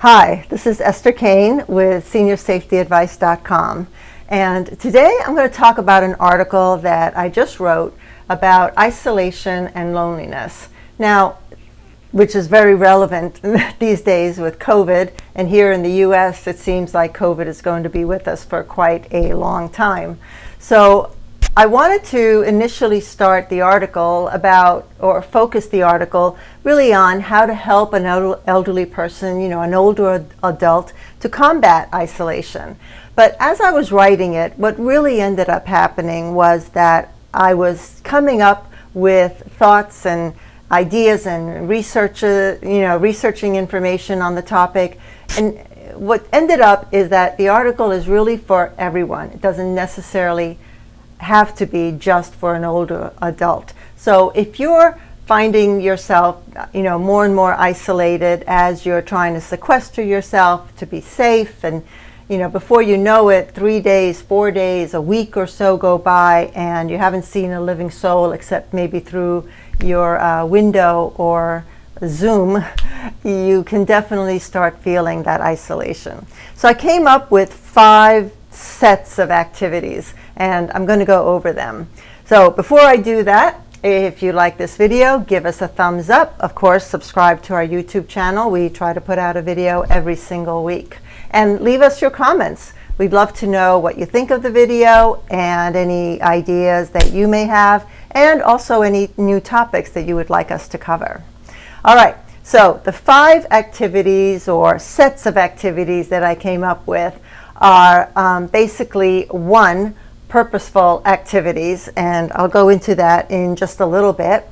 Hi, this is Esther Kane with SeniorSafetyAdvice.com, and today I'm going to talk about an article that I just wrote about isolation and loneliness. Now, which is very relevant these days with COVID, and here in the US it seems like COVID is going to be with us for quite a long time. So I wanted to initially start the article about, or focus the article really on how to help an elderly person, an older adult, to combat isolation. But as I was writing it, what really ended up happening was that I was coming up with thoughts and ideas and researching information on the topic. And what ended up is that the article is really for everyone. It doesn't necessarily have to be just for an older adult. So if you're finding yourself, more and more isolated as you're trying to sequester yourself to be safe, and before you know it, 3 days, 4 days, a week or so go by, and you haven't seen a living soul except maybe through your window or Zoom, you can definitely start feeling that isolation. So I came up with 5 sets of activities, and I'm going to go over them. So before I do that, if you like this video, give us a thumbs up. Of course, subscribe to our YouTube channel. We try to put out a video every single week. And leave us your comments. We'd love to know what you think of the video and any ideas that you may have, and also any new topics that you would like us to cover. All right, so the 5 activities or sets of activities that I came up with are basically 1, purposeful activities, and I'll go into that in just a little bit.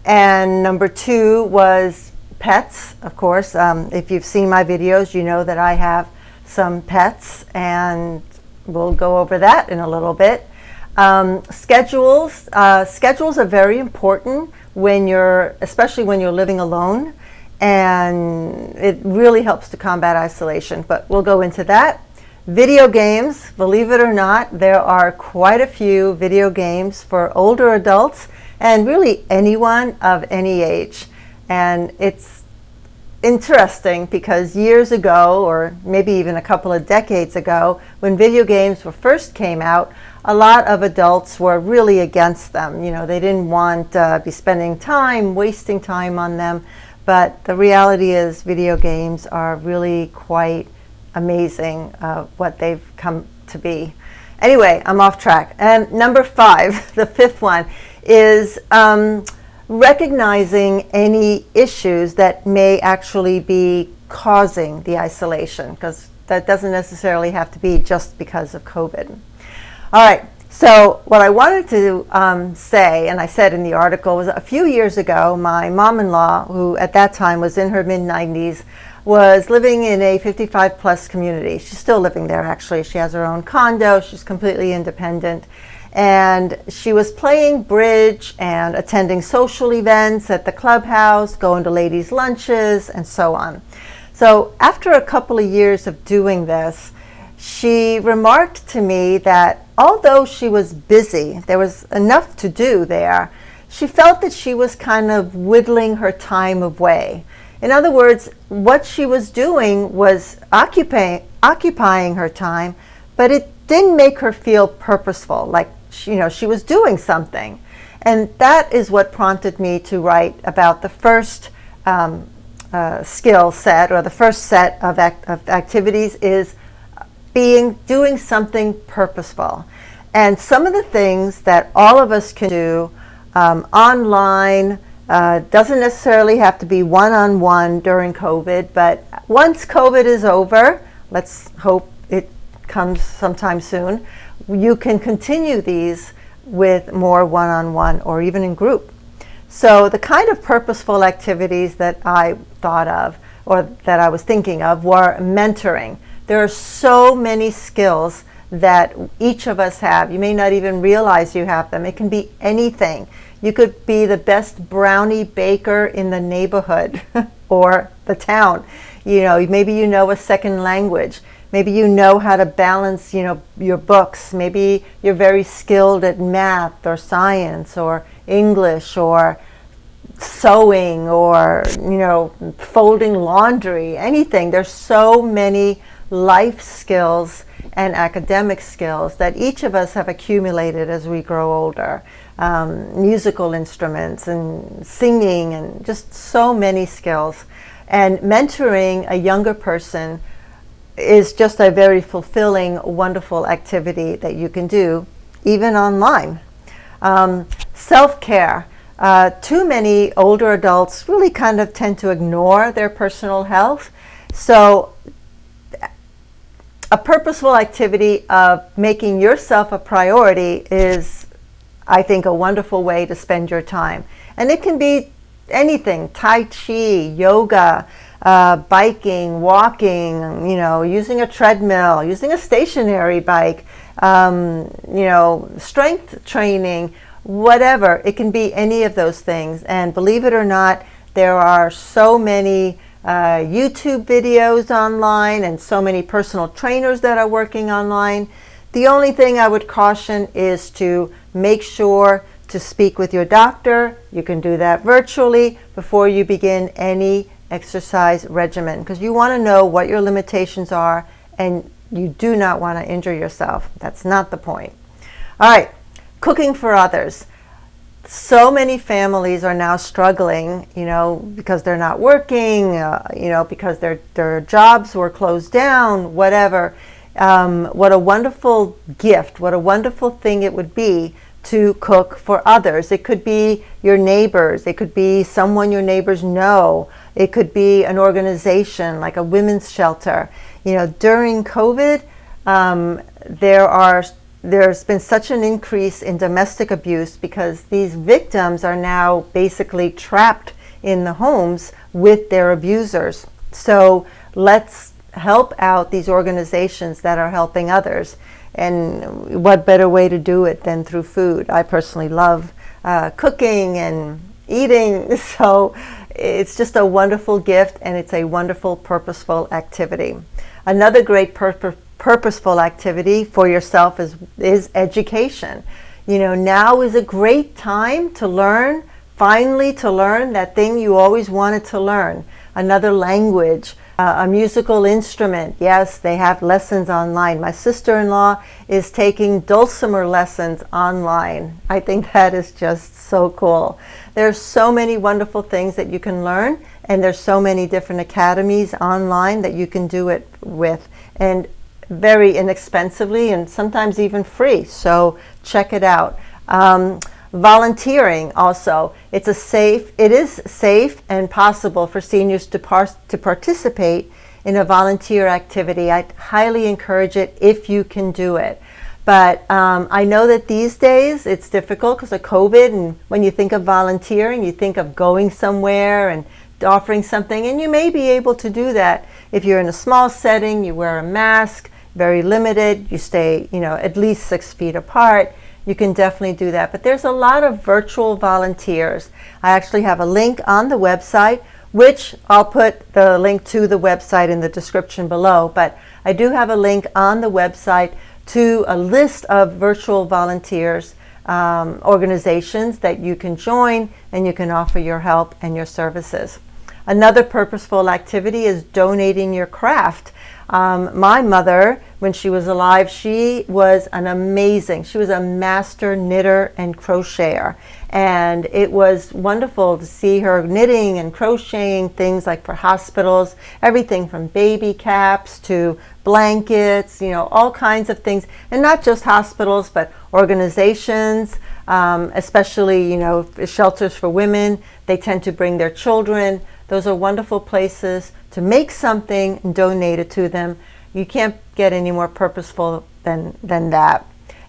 And number 2 was pets, of course. If you've seen my videos, you know that I have some pets, and we'll go over that in a little bit. Schedules are very important especially when you're living alone, and it really helps to combat isolation, but we'll go into that. Video games, believe it or not, there are quite a few video games for older adults and really anyone of any age. And it's interesting because years ago, or maybe even a couple of decades ago, when video games first came out, a lot of adults were really against them. They didn't want to be wasting time on them. But the reality is video games are really quite amazing what they've come to be. Anyway, I'm off track. And number 5, the 5th one, is recognizing any issues that may actually be causing the isolation, because that doesn't necessarily have to be just because of COVID. All right, so what I wanted to say, and I said in the article, was a few years ago, my mom-in-law, who at that time was in her mid-90s, was living in a 55 plus community. She's still living there, actually. She has her own condo. She's completely independent. And she was playing bridge and attending social events at the clubhouse, going to ladies' lunches, and so on. So after a couple of years of doing this, she remarked to me that although she was busy, there was enough to do there, she felt that she was kind of whittling her time away. In other words, what she was doing was occupying her time, but it didn't make her feel purposeful, like she was doing something. And that is what prompted me to write about the first skill set, or the first set of activities, is doing something purposeful. And some of the things that all of us can do online, doesn't necessarily have to be one-on-one during COVID, but once COVID is over, let's hope it comes sometime soon, you can continue these with more one-on-one or even in group. So the kind of purposeful activities that I thought of, or that I was thinking of, were mentoring. There are so many skills that each of us have. You may not even realize you have them. It can be anything. You could be the best brownie baker in the neighborhood or the town. Maybe you know a second language. Maybe you know how to balance, your books. Maybe you're very skilled at math or science or English or sewing or, folding laundry, anything. There's so many life skills and academic skills that each of us have accumulated as we grow older. Musical instruments and singing and just so many skills. And mentoring a younger person is just a very fulfilling, wonderful activity that you can do, even online. Self-care. Too many older adults really kind of tend to ignore their personal health. So a purposeful activity of making yourself a priority is, I think, a wonderful way to spend your time. And it can be anything: Tai Chi, yoga, biking, walking, using a treadmill, using a stationary bike, strength training, whatever. It can be any of those things. And believe it or not, there are so many YouTube videos online and so many personal trainers that are working online. The only thing I would caution is to make sure to speak with your doctor. You can do that virtually before you begin any exercise regimen, because you want to know what your limitations are, and you do not want to injure yourself. That's not the point. All right, cooking for others. So many families are now struggling, because they're not working, because their jobs were closed down, whatever. What a wonderful gift, what a wonderful thing it would be to cook for others. It could be your neighbors. It could be someone your neighbors know. It could be an organization like a women's shelter. During COVID, there's been such an increase in domestic abuse because these victims are now basically trapped in the homes with their abusers. So let's help out these organizations that are helping others. And what better way to do it than through food? I personally love cooking and eating, so it's just a wonderful gift, and it's a wonderful, purposeful activity. Another great purposeful activity for yourself is education. Now is a great time to learn, finally to learn that thing you always wanted to learn. Another language, a musical instrument. Yes, they have lessons online. My sister-in-law is taking dulcimer lessons online. I think that is just so cool. There's so many wonderful things that you can learn, and there's so many different academies online that you can do it with, and very inexpensively and sometimes even free. So check it out. Volunteering also. It is safe and possible for seniors to participate in a volunteer activity. I highly encourage it if you can do it. But I know that these days it's difficult because of COVID, and when you think of volunteering, you think of going somewhere and offering something, and you may be able to do that if you're in a small setting, you wear a mask, very limited, you stay, at least 6 feet apart. You can definitely do that. But there's a lot of virtual volunteers. I actually have a link on the website, which I'll put the link to the website in the description below. But I do have a link on the website to a list of virtual volunteers, organizations that you can join, and you can offer your help and your services. Another purposeful activity is donating your craft. My mother, when she was alive, she was a master knitter and crocheter. And it was wonderful to see her knitting and crocheting things like for hospitals, everything from baby caps to blankets, all kinds of things. And not just hospitals, but organizations, especially, shelters for women. They tend to bring their children. Those are wonderful places to make something and donate it to them. You can't get any more purposeful than that.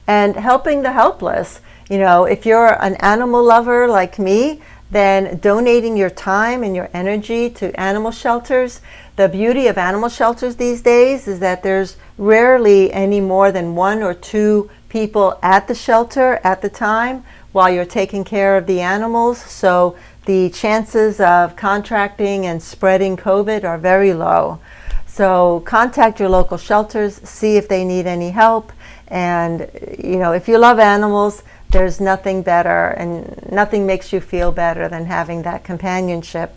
And helping the helpless. If you're an animal lover like me, then donating your time and your energy to animal shelters. The beauty of animal shelters these days is that there's rarely any more than 1 or 2 people at the shelter at the time while you're taking care of the animals. So the chances of contracting and spreading COVID are very low. So contact your local shelters, see if they need any help. And, if you love animals, there's nothing better and nothing makes you feel better than having that companionship,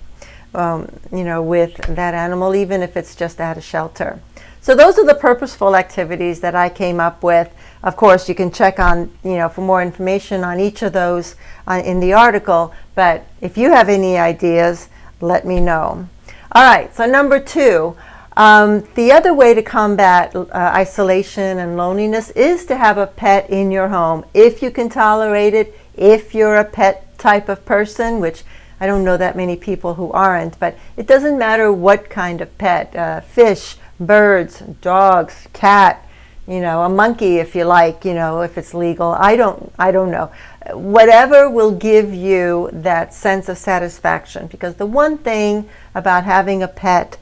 with that animal, even if it's just at a shelter. So those are the purposeful activities that I came up with. Of course, you can check on, for more information on each of those in the article. But if you have any ideas, let me know. All right, so number 2, the other way to combat isolation and loneliness is to have a pet in your home, if you can tolerate it, if you're a pet type of person, which I don't know that many people who aren't, but it doesn't matter what kind of pet, fish, birds, dogs, cat, a monkey if you like, if it's legal. I don't know. Whatever will give you that sense of satisfaction, because the one thing about having a pet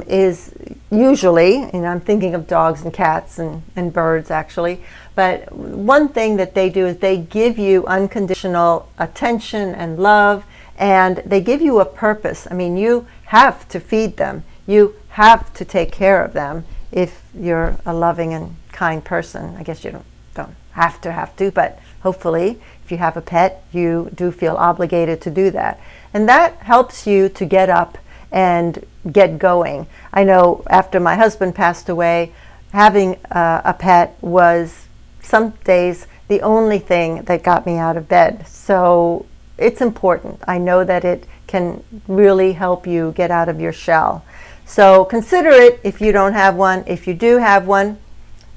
is usually, I'm thinking of dogs and cats and birds actually, but one thing that they do is they give you unconditional attention and love, and they give you a purpose. I mean, you have to feed them. You have to take care of them if you're a loving and kind person. I guess you don't have to, but hopefully if you have a pet, you do feel obligated to do that. And that helps you to get up and get going. I know after my husband passed away, having a pet was some days the only thing that got me out of bed. So it's important. I know that it can really help you get out of your shell. So consider it if you don't have one. If you do have one,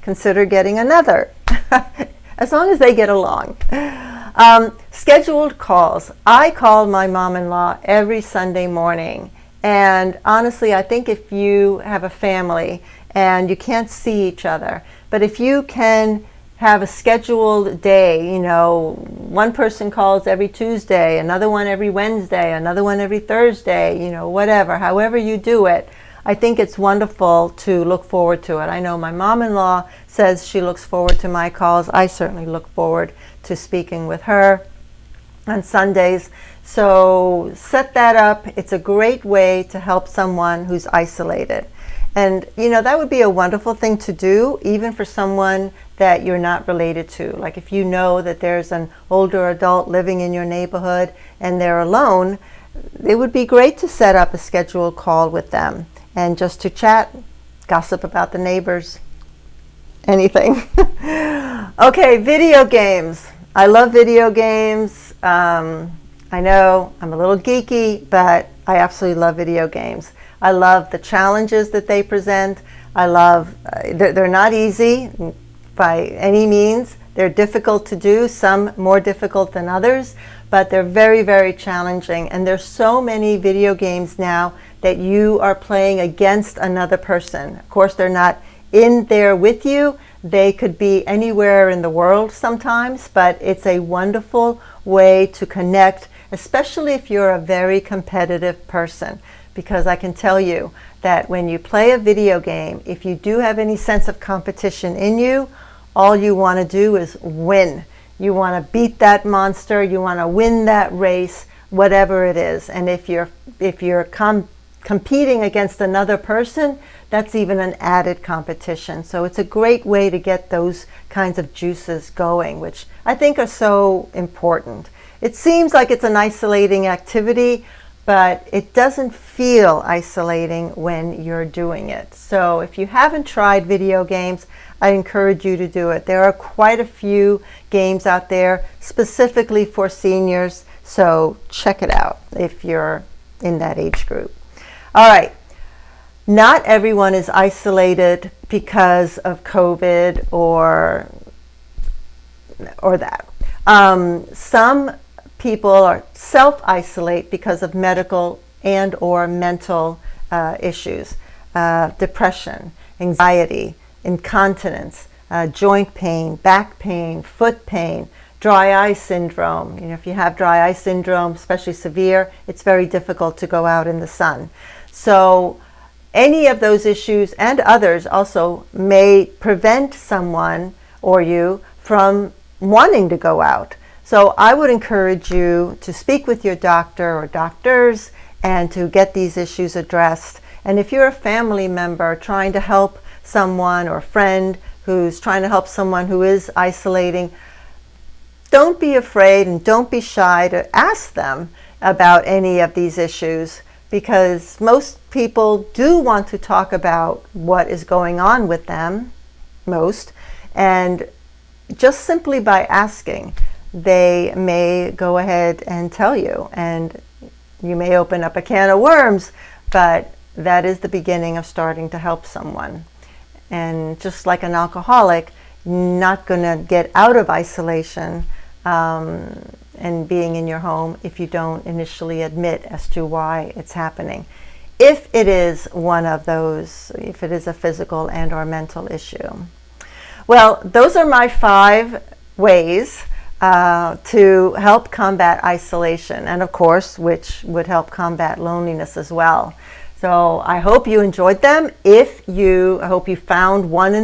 consider getting another, as long as they get along. Scheduled calls. I call my mom-in-law every Sunday morning. And honestly, I think if you have a family and you can't see each other, but if you can have a scheduled day, one person calls every Tuesday, another one every Wednesday, another one every Thursday, whatever, however you do it, I think it's wonderful to look forward to it. I know my mom-in-law says she looks forward to my calls. I certainly look forward to speaking with her on Sundays. So set that up. It's a great way to help someone who's isolated. And, that would be a wonderful thing to do, even for someone that you're not related to. Like if you know that there's an older adult living in your neighborhood and they're alone, it would be great to set up a scheduled call with them and just to chat, gossip about the neighbors, anything. Okay, video games. I love video games. I know I'm a little geeky, but I absolutely love video games. I love the challenges that they present. I love, they're not easy by any means. They're difficult to do, some more difficult than others, but they're very, very challenging. And there's so many video games now that you are playing against another person. Of course, they're not in there with you. They could be anywhere in the world sometimes, but it's a wonderful way to connect, especially if you're a very competitive person. Because I can tell you that when you play a video game, if you do have any sense of competition in you, all you want to do is win. You want to beat that monster, you want to win that race, whatever it is. And if you're competing against another person, that's even an added competition. So it's a great way to get those kinds of juices going, which I think are so important. It seems like it's an isolating activity, but it doesn't feel isolating when you're doing it. So if you haven't tried video games, I encourage you to do it. There are quite a few games out there specifically for seniors, so check it out if you're in that age group. All right, not everyone is isolated because of COVID or that. Some people are self-isolate because of medical and or mental issues, depression, anxiety, incontinence, joint pain, back pain, foot pain, dry eye syndrome. If you have dry eye syndrome, especially severe, it's very difficult to go out in the sun. So any of those issues and others also may prevent someone or you from wanting to go out. So I would encourage you to speak with your doctor or doctors and to get these issues addressed. And if you're a family member trying to help someone or a friend who's trying to help someone who is isolating, don't be afraid and don't be shy to ask them about any of these issues, because most people do want to talk about what is going on with them, and just simply by asking, they may go ahead and tell you, and you may open up a can of worms, but that is the beginning of starting to help someone. And just like an alcoholic, not going to get out of isolation and being in your home if you don't initially admit as to why it's happening. If it is one of those, if it is a physical and or mental issue. Well, those are my 5 ways to help combat isolation, and of course, which would help combat loneliness as well. So I hope you enjoyed them. I hope you found one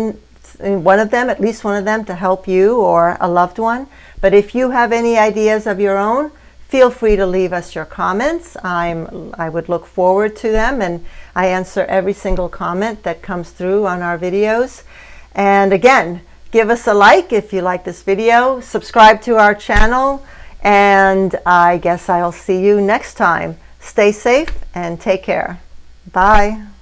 of them, at least one of them, to help you or a loved one. But if you have any ideas of your own, feel free to leave us your comments. I would look forward to them, and I answer every single comment that comes through on our videos. And again, give us a like if you like this video, subscribe to our channel, and I guess I'll see you next time. Stay safe and take care. Bye.